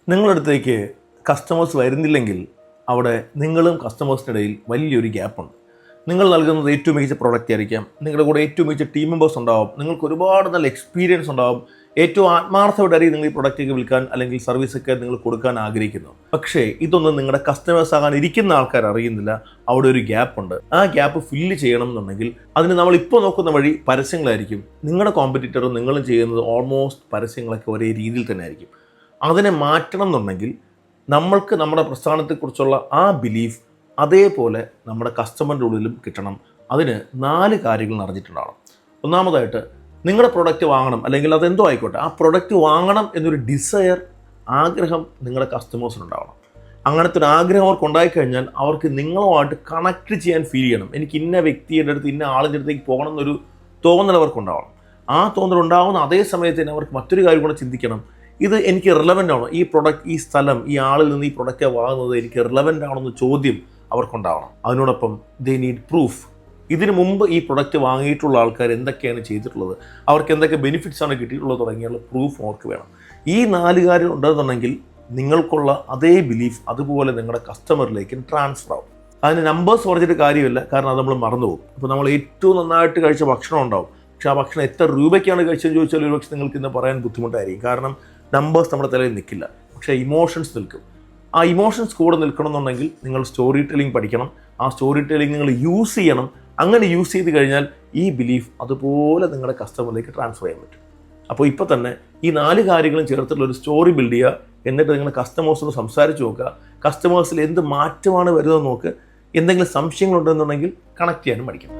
നിങ്ങളുടെ അടുത്തേക്ക് കസ്റ്റമേഴ്സ് വരുന്നില്ലെങ്കിൽ അവിടെ നിങ്ങളും കസ്റ്റമേഴ്സിനിടയിൽ വലിയൊരു ഗ്യാപ്പുണ്ട്. നിങ്ങൾ നൽകുന്നത് ഏറ്റവും മികച്ച പ്രോഡക്റ്റ് ആയിരിക്കാം, നിങ്ങളുടെ കൂടെ ഏറ്റവും മികച്ച ടീം മെമ്പേഴ്സ് ഉണ്ടാവും, നിങ്ങൾക്ക് ഒരുപാട് നല്ല എക്സ്പീരിയൻസ് ഉണ്ടാവും, ഏറ്റവും ആത്മാർത്ഥമായിട്ട് നിങ്ങൾ ഈ പ്രൊഡക്റ്റൊക്കെ വിൽക്കാൻ അല്ലെങ്കിൽ സർവീസൊക്കെ നിങ്ങൾ കൊടുക്കാൻ ആഗ്രഹിക്കുന്നു. പക്ഷേ ഇതൊന്നും നിങ്ങളുടെ കസ്റ്റമേഴ്സ് ആകാൻ ഇരിക്കുന്ന ആൾക്കാർ അറിയുന്നില്ല. അവിടെ ഒരു ഗ്യാപ്പുണ്ട്. ആ ഗ്യാപ്പ് ഫില്ല് ചെയ്യണം എന്നുണ്ടെങ്കിൽ അതിന് നമ്മൾ ഇപ്പോൾ നോക്കുന്ന വഴി പരസ്യങ്ങളായിരിക്കും. നിങ്ങളുടെ കോമ്പറ്റീറ്ററും നിങ്ങളും ചെയ്യുന്നത് ഓൾമോസ്റ്റ് പരസ്യങ്ങളൊക്കെ ഒരേ രീതിയിൽ തന്നെ ആയിരിക്കും. അതിനെ മാറ്റണം എന്നുണ്ടെങ്കിൽ നമ്മൾക്ക് നമ്മുടെ പ്രസ്ഥാനത്തെക്കുറിച്ചുള്ള ആ ബിലീഫ് അതേപോലെ നമ്മുടെ കസ്റ്റമറിൻ്റെ ഉള്ളിലും കിട്ടണം. അതിന് 4 കാര്യങ്ങൾ നടന്നിട്ടുണ്ടാവണം. ഒന്നാമതായിട്ട് നിങ്ങളുടെ പ്രൊഡക്റ്റ് വാങ്ങണം, അല്ലെങ്കിൽ അതെന്തോ ആയിക്കോട്ടെ, ആ പ്രൊഡക്റ്റ് വാങ്ങണം എന്നൊരു ഡിസയർ, ആഗ്രഹം നിങ്ങളുടെ കസ്റ്റമേഴ്സിനുണ്ടാവണം. അങ്ങനത്തെ ഒരു ആഗ്രഹം അവർക്ക് ഉണ്ടായിക്കഴിഞ്ഞാൽ അവർക്ക് നിങ്ങളുമായിട്ട് കണക്ട് ചെയ്യാൻ ഫീൽ ചെയ്യണം. എനിക്ക് ഇന്ന വ്യക്തിയുടെ അടുത്ത്, ഇന്ന ആളിൻ്റെ അടുത്തേക്ക് പോകണം എന്നൊരു തോന്നൽ അവർക്കുണ്ടാവണം. ആ തോന്നൽ ഉണ്ടാവുന്ന അതേ സമയത്ത് തന്നെ അവർക്ക് മറ്റൊരു കാര്യം കൂടെ ചിന്തിക്കണം. ഇത് എനിക്ക് റിലവൻ്റ് ആണോ, ഈ പ്രൊഡക്റ്റ്, ഈ സ്ഥലം, ഈ ആളിൽ നിന്ന് ഈ പ്രൊഡക്റ്റ് വാങ്ങുന്നത് എനിക്ക് റിലവൻ്റ് ആണോ എന്ന് ചോദ്യം അവർക്കുണ്ടാവണം. അതിനോടൊപ്പം ദേ നീഡ് പ്രൂഫ്. ഇതിനു മുമ്പ് ഈ പ്രൊഡക്റ്റ് വാങ്ങിയിട്ടുള്ള ആൾക്കാർ എന്തൊക്കെയാണ് ചെയ്തിട്ടുള്ളത്, അവർക്ക് എന്തൊക്കെ ബെനിഫിറ്റ്സ് ആണ് കിട്ടിയിട്ടുള്ളത് തുടങ്ങിയുള്ള പ്രൂഫ് അവർക്ക് വേണം. ഈ 4 കാര്യം ഉണ്ടെന്നുണ്ടെങ്കിൽ നിങ്ങൾക്കുള്ള അതേ ബിലീഫ് അതുപോലെ നിങ്ങളുടെ കസ്റ്റമറിലേക്ക് ട്രാൻസ്ഫർ ആവും. അതിന് നമ്പേഴ്സ് പറഞ്ഞിട്ട് കാര്യമില്ല, കാരണം അത് നമ്മൾ മറന്നുപോകും. ഇപ്പോൾ നമ്മൾ ഏറ്റവും നന്നായിട്ട് കഴിച്ച ഭക്ഷണം ഉണ്ടാവും, പക്ഷേ ആ ഭക്ഷണം എത്ര രൂപയ്ക്കാണ് കഴിച്ചതെന്ന് ചോദിച്ചാൽ ഒരുപക്ഷെ നിങ്ങൾക്ക് ഇന്ന് പറയാൻ ബുദ്ധിമുട്ടായിരിക്കും. കാരണം നമ്പേഴ്സ് നമ്മുടെ തലയിൽ നിൽക്കില്ല, പക്ഷേ ഇമോഷൻസ് നിൽക്കും. ആ ഇമോഷൻസ് കൂടെ നിൽക്കണമെന്നുണ്ടെങ്കിൽ നിങ്ങൾ സ്റ്റോറി ടെല്ലിംഗ് പഠിക്കണം. ആ സ്റ്റോറി ടെല്ലിംഗ് നിങ്ങൾ യൂസ് ചെയ്യണം. അങ്ങനെ യൂസ് ചെയ്ത് കഴിഞ്ഞാൽ ഈ ബിലീഫ് അതുപോലെ നിങ്ങളുടെ കസ്റ്റമറിലേക്ക് ട്രാൻസ്ഫർ ചെയ്യാൻ പറ്റും. അപ്പോൾ ഇപ്പോൾ തന്നെ ഈ 4 കാര്യങ്ങളും ചേർത്തിട്ടുള്ള ഒരു സ്റ്റോറി ബിൽഡ് ചെയ്യുക. എന്നിട്ട് നിങ്ങൾ കസ്റ്റമേഴ്സിനോട് സംസാരിച്ച് നോക്കുക. കസ്റ്റമേഴ്സിൽ എന്ത് മാറ്റമാണ് വരുന്നത് നോക്ക്. എന്തെങ്കിലും സംശയങ്ങളുണ്ടെന്നുണ്ടെങ്കിൽ കണക്ട് ചെയ്യാനും പഠിക്കണം.